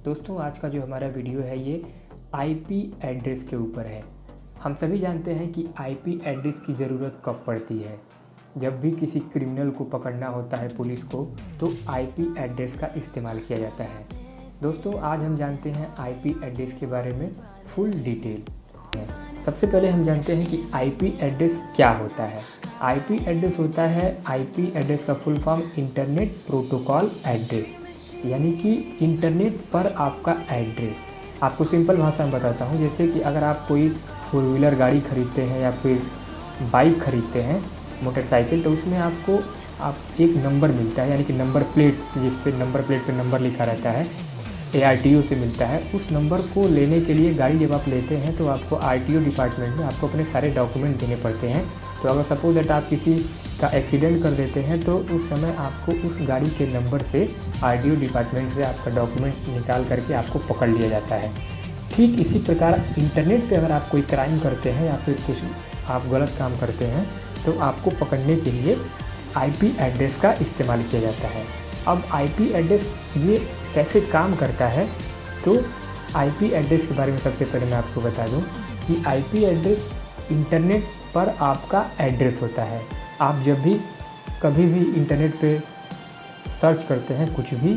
दोस्तों आज का जो हमारा वीडियो है ये आईपी एड्रेस के ऊपर है। हम सभी जानते हैं कि आईपी एड्रेस की ज़रूरत कब पड़ती है। जब भी किसी क्रिमिनल को पकड़ना होता है पुलिस को, तो आईपी एड्रेस का इस्तेमाल किया जाता है। दोस्तों आज हम जानते हैं आईपी एड्रेस के बारे में फुल डिटेल। सबसे पहले हम जानते हैं कि आईपी एड्रेस क्या होता है। आईपी एड्रेस होता है, आईपी एड्रेस का full form internet protocol address, यानी कि इंटरनेट पर आपका एड्रेस। आपको सिंपल भाषा में बताता हूँ, जैसे कि अगर आप कोई फोर व्हीलर गाड़ी खरीदते हैं या फिर बाइक खरीदते हैं, मोटरसाइकिल, तो उसमें आपको एक नंबर मिलता है, यानी कि नंबर प्लेट, जिस पे नंबर प्लेट पे नंबर लिखा रहता है, ARTO से मिलता है। उस नंबर को लेने के लिए गाड़ी जब आप लेते हैं तो आपको RTO डिपार्टमेंट में आपको अपने सारे डॉक्यूमेंट देने पड़ते हैं। तो अगर सपोज दैट आप किसी का एक्सीडेंट कर देते हैं तो उस समय आपको उस गाड़ी के नंबर से RTO डिपार्टमेंट से आपका डॉक्यूमेंट निकाल करके आपको पकड़ लिया जाता है। ठीक इसी प्रकार इंटरनेट पे अगर आप कोई क्राइम करते हैं या फिर कुछ आप गलत काम करते हैं तो आपको पकड़ने के लिए आईपी एड्रेस का इस्तेमाल किया जाता है। अब आईपी एड्रेस ये कैसे काम करता है, तो आईपी एड्रेस के बारे में सबसे पहले मैं आपको बता दूं कि आईपी एड्रेस इंटरनेट पर आपका एड्रेस होता है। आप जब भी कभी भी इंटरनेट पे सर्च करते हैं, कुछ भी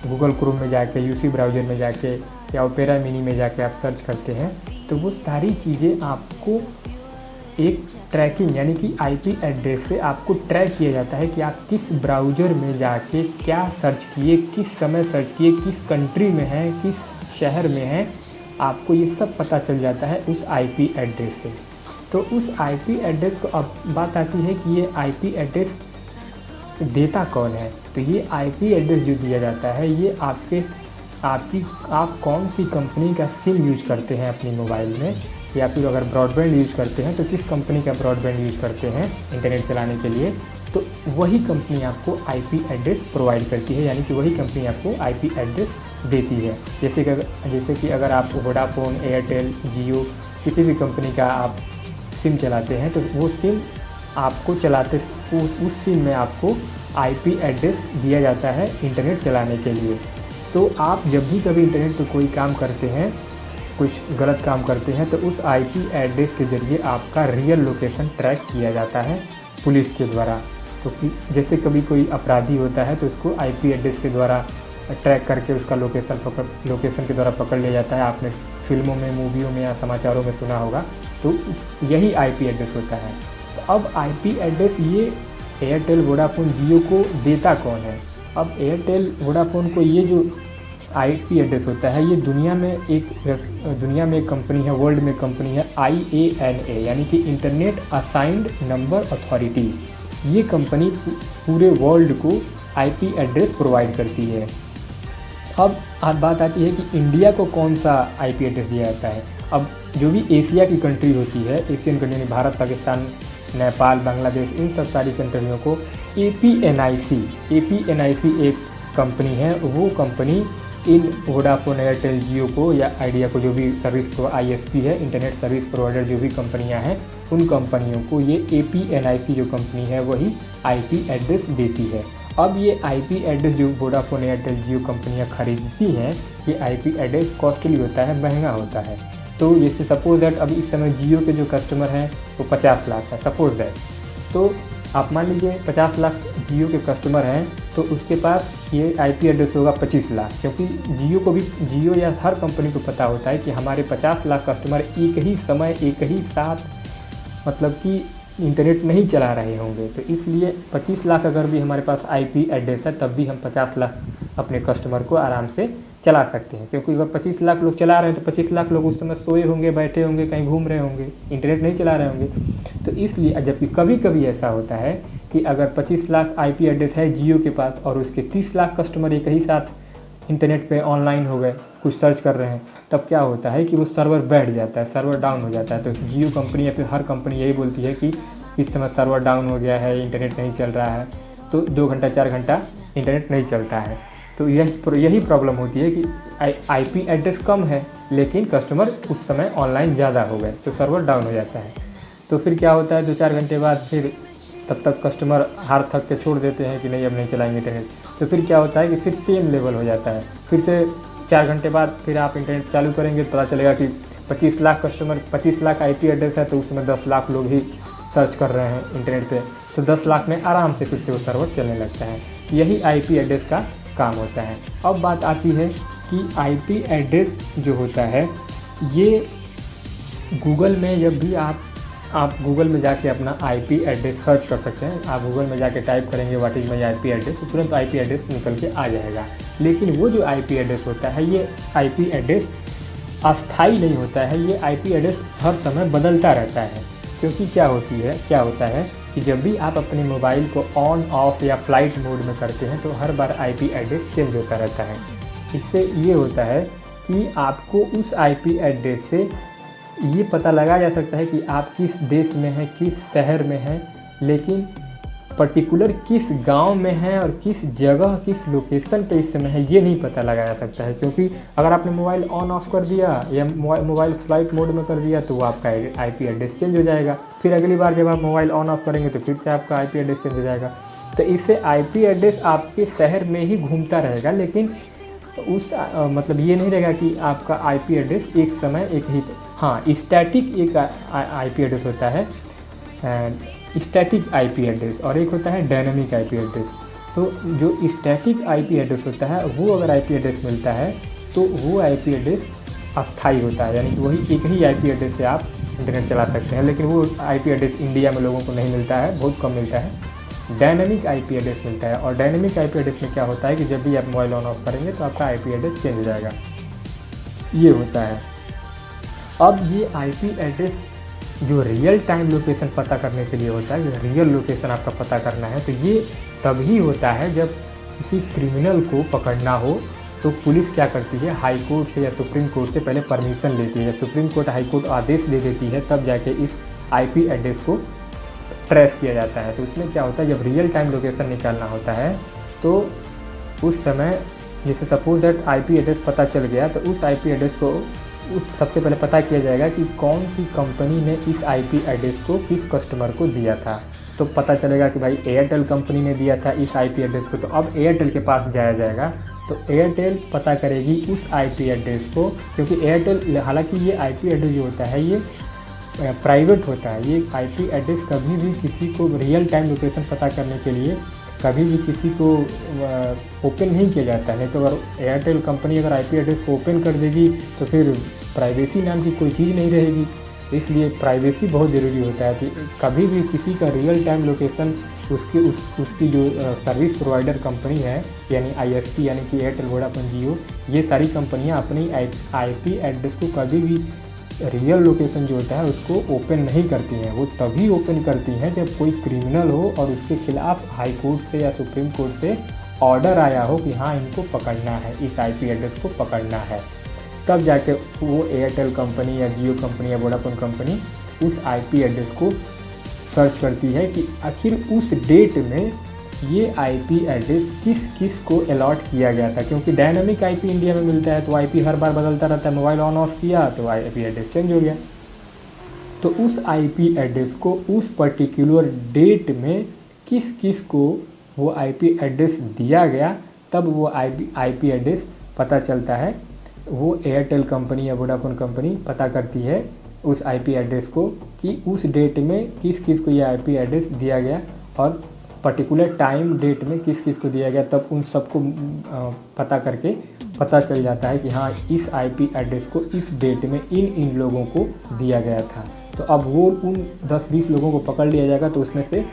गूगल क्रोम में जाके, यूसी ब्राउज़र में जाके या ओपेरा मिनी में जाके आप सर्च करते हैं, तो वो सारी चीज़ें आपको एक ट्रैकिंग, यानी कि आईपी एड्रेस से आपको ट्रैक किया जाता है कि आप किस ब्राउज़र में जाके क्या सर्च किए, किस समय सर्च किए, किस कंट्री में हैं, किस शहर में हैं, आपको ये सब पता चल जाता है उस आईपी एड्रेस से। तो उस आईपी एड्रेस को अब बात आती है कि ये आईपी एड्रेस देता कौन है। तो ये आईपी एड्रेस जो दिया जाता है ये आप कौन सी कंपनी का सिम यूज करते हैं अपनी मोबाइल में, या फिर अगर ब्रॉडबैंड यूज करते हैं तो किस कंपनी का ब्रॉडबैंड यूज करते हैं इंटरनेट चलाने के लिए, तो वही कंपनी आपको आईपी एड्रेस प्रोवाइड करती है, यानी कि वही कंपनी आपको आईपी एड्रेस देती है। जैसे कि अगर आप वोडाफोन, एयरटेल, जियो किसी भी कंपनी का आप सिम चलाते हैं तो वो सिम आपको चलाते उस सिम में आपको आईपी एड्रेस दिया जाता है इंटरनेट चलाने के लिए। तो आप जब भी कभी इंटरनेट पर कोई काम करते हैं, कुछ गलत काम करते हैं, तो उस आईपी एड्रेस के ज़रिए आपका रियल लोकेशन ट्रैक किया जाता है पुलिस के द्वारा। तो जैसे कभी कोई अपराधी होता है तो उसको आईपी एड्रेस के द्वारा ट्रैक करके उसका लोकेशन के द्वारा पकड़ लिया जाता है। आपने फिल्मों में, मूवियों में या समाचारों में सुना होगा, तो यही आईपी एड्रेस होता है। तो अब आईपी एड्रेस ये एयरटेल, वोडाफोन, जियो को देता कौन है। अब एयरटेल, वोडाफोन को ये जो आईपी एड्रेस होता है ये दुनिया में एक कंपनी है, वर्ल्ड में कंपनी है IANA, यानी कि इंटरनेट असाइंड नंबर अथॉरिटी। ये कंपनी पूरे वर्ल्ड को आईपी एड्रेस प्रोवाइड करती है। अब बात आती है कि इंडिया को कौन सा आईपी एड्रेस दिया जाता है। अब जो भी एशिया की कंट्री होती है, एशियन कंट्री, भारत, पाकिस्तान, नेपाल, बांग्लादेश, इन सब सारी कंट्रियों को APNIC एक कंपनी है। वो कंपनी इन वोडाफोन, एयरटेल, जियो को या आइडिया को, जो भी सर्विस ISP है, इंटरनेट सर्विस प्रोवाइडर, जो भी कंपनियां हैं, उन कंपनियों को ये APNIC जो कंपनी है वही आईपी एड्रेस देती है। अब ये आईपी एड्रेस जो वोडाफोन, एयरटेल, जियो कंपनियां खरीदती हैं, ये आईपी एड्रेस कॉस्टली होता है, महंगा होता है। तो जैसे सपोज दैट अभी इस समय जियो के जो कस्टमर हैं वो 50 लाख है, सपोज दैट। तो आप मान लीजिए 50 लाख जियो के कस्टमर हैं, तो उसके पास ये आईपी एड्रेस होगा 25 लाख, क्योंकि जियो या हर कंपनी को पता होता है कि हमारे 50 लाख कस्टमर एक ही समय, एक ही साथ, मतलब कि इंटरनेट नहीं चला रहे होंगे। तो इसलिए 25 लाख अगर भी हमारे पास आईपी एड्रेस है, तब भी हम 50 लाख अपने कस्टमर को आराम से चला सकते हैं, क्योंकि अगर 25 लाख लोग चला रहे हैं तो 25 लाख लोग उस समय सोए होंगे, बैठे होंगे, कहीं घूम रहे होंगे, इंटरनेट नहीं चला रहे होंगे। तो इसलिए जबकि कभी कभी ऐसा होता है कि अगर 25 लाख आईपी एड्रेस है जियो के पास और उसके 30 लाख कस्टमर एक ही साथ इंटरनेट पे ऑनलाइन हो गए, कुछ सर्च कर रहे हैं, तब क्या होता है कि वो सर्वर बैठ जाता है, सर्वर डाउन हो जाता है। तो जियो कंपनी या फिर हर कंपनी यही बोलती है कि इस समय सर्वर डाउन हो गया है, इंटरनेट नहीं चल रहा है, तो 2 घंटा 4 घंटा इंटरनेट नहीं चलता है। तो यही प्रॉब्लम होती है कि आईपी एड्रेस कम है लेकिन कस्टमर उस समय ऑनलाइन ज़्यादा हो गए, तो सर्वर डाउन हो जाता है। तो फिर क्या होता है, 2-4 घंटे बाद फिर तब तक कस्टमर हार थक के छोड़ देते हैं कि नहीं अब नहीं चलाएंगे इंटरनेट। तो फिर क्या होता है कि फिर सेम लेवल हो जाता है, फिर से 4 घंटे बाद फिर आप इंटरनेट चालू करेंगे तो पता चलेगा कि 25 lakh customer 25 lakh IP address है, तो उसमें 10 लाख लोग ही सर्च कर रहे हैं इंटरनेट पे, तो 10 लाख में आराम से फिर से वो सर्वर चलने लगता है। यही IP एड्रेस का काम होता है। अब बात आती है कि IP एड्रेस जो होता है ये गूगल में, जब भी आप गूगल में जाके अपना IP एड्रेस सर्च कर सकते हैं। आप गूगल में जाके टाइप करेंगे what is my IP address, तो तुरंत IP एड्रेस निकल के आ जाएगा। लेकिन वो जो IP एड्रेस होता है, ये IP एड्रेस अस्थाई नहीं होता है। ये IP एड्रेस हर समय बदलता रहता है, क्योंकि क्या होता है कि जब भी आप अपने मोबाइल को ऑन ऑफ या फ्लाइट मोड में करते हैं तो हर बार IP एड्रेस चेंज होता रहता है। इससे ये होता है कि आपको उस IP एड्रेस से ये पता लगाया जा सकता है कि आप किस देश में हैं, किस शहर में हैं, लेकिन पर्टिकुलर किस गांव में हैं और किस जगह, किस लोकेशन पे इस समय है, ये नहीं पता लगाया जा सकता है। क्योंकि अगर आपने मोबाइल ऑन ऑफ कर दिया या मोबाइल फ्लाइट मोड में कर दिया तो वो आपका IP एड्रेस चेंज हो जाएगा। फिर अगली बार जब आप मोबाइल ऑन ऑफ करेंगे तो फिर से आपका IP एड्रेस चेंज हो जाएगा। तो इससे IP एड्रेस आपके शहर में ही घूमता रहेगा, लेकिन मतलब ये नहीं रहेगा कि आपका IP एड्रेस एक समय एक ही। हाँ, स्टैटिक एक IP एड्रेस होता है, स्टैटिक IP एड्रेस, और एक होता है डायनामिक IP एड्रेस। तो जो स्टैटिक IP एड्रेस होता है वो अगर IP एड्रेस मिलता है तो वो IP एड्रेस अस्थाई होता है, यानी कि वही एक ही IP एड्रेस से आप इंटरनेट चला सकते हैं। लेकिन वो IP एड्रेस इंडिया में लोगों को नहीं मिलता है, बहुत कम मिलता है। डायनामिक IP एड्रेस मिलता है, और डायनामिक IP एड्रेस में क्या होता है कि जब भी आप मोबाइल ऑन ऑफ करेंगे तो आपका IP एड्रेस चेंज हो जाएगा, ये होता है। अब ये IP एड्रेस जो रियल टाइम लोकेशन पता करने के लिए होता है, जो रियल लोकेशन आपका पता करना है, तो ये तभी होता है जब किसी क्रिमिनल को पकड़ना हो तो पुलिस क्या करती है, हाई कोर्ट से या सुप्रीम कोर्ट से पहले परमिशन लेती है। जब सुप्रीम कोर्ट हाई कोर्ट आदेश दे देती है तब जाके इस IP एड्रेस को ट्रेस किया जाता है। तो उसमें क्या होता है, जब रियल टाइम लोकेशन निकालना होता है तो उस समय जैसे सपोज दैट IP एड्रेस पता चल गया, तो उस IP एड्रेस को सबसे पहले पता किया जाएगा कि कौन सी कंपनी ने इस IP एड्रेस को किस कस्टमर को दिया था। तो पता चलेगा कि भाई एयरटेल कंपनी ने दिया था इस IP एड्रेस को, तो अब एयरटेल के पास जाया जाएगा। तो एयरटेल पता करेगी उस IP एड्रेस को, क्योंकि एयरटेल, हालांकि ये IP एड्रेस जो होता है ये प्राइवेट होता है। ये IP एड्रेस कभी भी किसी को रियल टाइम लोकेशन पता करने के लिए कभी भी किसी को ओपन नहीं किया जाता है। नहीं तो अगर एयरटेल कंपनी अगर IP एड्रेस को ओपन कर देगी तो फिर प्राइवेसी नाम की कोई चीज़ नहीं रहेगी। इसलिए प्राइवेसी बहुत ज़रूरी होता है कि कभी भी किसी का रियल टाइम लोकेशन उसकी जो सर्विस प्रोवाइडर कंपनी है, यानी ISP यानी कि एयरटेल, वोडाफोन, जियो, ये सारी कंपनियां अपनी IP एड्रेस को कभी भी रियल लोकेशन जो होता है उसको ओपन नहीं करती हैं। वो तभी ओपन करती हैं जब कोई क्रिमिनल हो और उसके खिलाफ हाई कोर्ट से या सुप्रीम कोर्ट से ऑर्डर आया हो कि हाँ इनको पकड़ना है, इस IP एड्रेस को पकड़ना है। तब जाके वो एयरटेल कंपनी या जियो कंपनी या वोडाफोन कंपनी उस IP एड्रेस को सर्च करती है कि आखिर उस डेट में ये IP एड्रेस किस किस को अलॉट किया गया था। क्योंकि डायनामिक IP इंडिया में मिलता है तो IP हर बार बदलता रहता है। मोबाइल ऑन ऑफ किया तो IP एड्रेस चेंज हो गया। तो उस IP एड्रेस को उस पर्टिकुलर डेट में किस किस को वो IP एड्रेस दिया गया, तब वो IP एड्रेस पता चलता है। वो एयरटेल कंपनी या वोडाफोन कंपनी पता करती है उस IP एड्रेस को कि उस डेट में किस किस को ये IP एड्रेस दिया गया, और पर्टिकुलर टाइम डेट में किस किस को दिया गया। तब उन सबको पता करके पता चल जाता है कि हाँ इस IP एड्रेस को इस डेट में इन लोगों को दिया गया था। तो अब वो उन 10-20 लोगों को पकड़ लिया जाएगा, तो उसमें से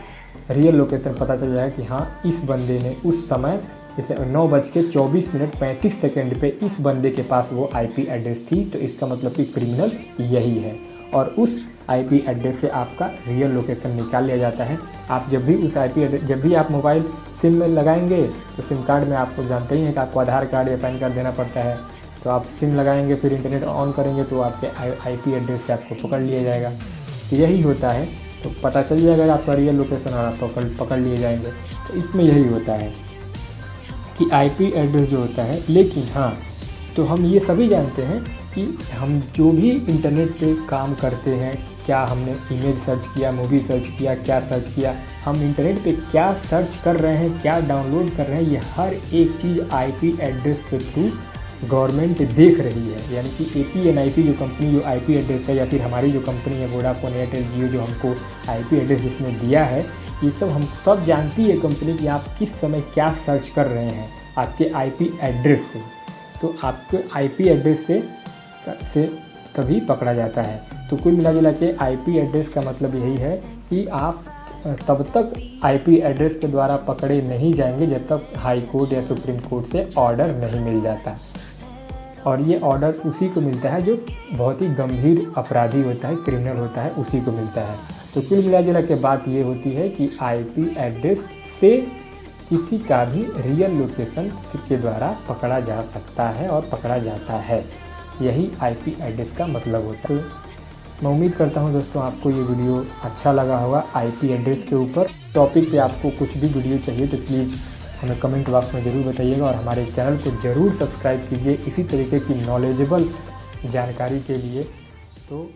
रियल लोकेशन पता चल जाएगा कि हाँ इस बंदे ने उस समय जैसे 9:24:35 पे इस बंदे के पास वो IP एड्रेस थी। तो इसका मतलब कि क्रिमिनल यही है, और उस IP एड्रेस से आपका रियल लोकेशन निकाल लिया जाता है। आप जब भी उस IP एड्रेस, जब भी आप मोबाइल सिम में लगाएंगे तो सिम कार्ड में आपको जानते ही हैं कि आपको आधार कार्ड या पैन कार्ड देना पड़ता है। तो आप सिम लगाएंगे, फिर इंटरनेट ऑन करेंगे तो आपके IP एड्रेस से आपको पकड़ लिया जाएगा। तो यही होता है, तो पता चल जाएगा आपका रियल लोकेशन और आप पकड़ लिए जाएंगे। तो इसमें यही होता है कि IP एड्रेस जो होता है। लेकिन हाँ, तो हम ये सभी जानते हैं कि हम जो भी इंटरनेट पे काम करते हैं, क्या हमने इमेज सर्च किया, मूवी सर्च किया, क्या सर्च किया, हम इंटरनेट पे क्या सर्च कर रहे हैं, क्या डाउनलोड कर रहे हैं, ये हर एक चीज़ IP एड्रेस के थ्रू गवर्नमेंट देख रही है, यानी कि APNIC जो कंपनी जो IP एड्रेस है, या फिर हमारी जो कंपनी है वोडाफोन, एयरटेल, जियो, जो हमको IP एड्रेस जिसने दिया है, ये सब हम सब जानती है कंपनी कि आप किस समय क्या सर्च कर रहे हैं आपके IP एड्रेस से। तो आपके IP एड्रेस से तभी पकड़ा जाता है। तो कुल मिला जुला के IP एड्रेस का मतलब यही है कि आप तब तक IP एड्रेस के द्वारा पकड़े नहीं जाएंगे जब तक हाई कोर्ट या सुप्रीम कोर्ट से ऑर्डर नहीं मिल जाता। और ये ऑर्डर उसी को मिलता है जो बहुत ही गंभीर अपराधी होता है, क्रिमिनल होता है, उसी को मिलता है। तो कुल मिला जुला के बात ये होती है कि IP एड्रेस से किसी का भी रियल लोकेशन के द्वारा पकड़ा जा सकता है और पकड़ा जाता है। यही IP एड्रेस का मतलब होता है। तो मैं उम्मीद करता हूँ दोस्तों आपको ये वीडियो अच्छा लगा होगा IP एड्रेस के ऊपर। टॉपिक पे आपको कुछ भी वीडियो चाहिए तो प्लीज़ हमें कमेंट बॉक्स में ज़रूर बताइएगा और हमारे चैनल को ज़रूर सब्सक्राइब कीजिए इसी तरीके की नॉलेजेबल जानकारी के लिए। तो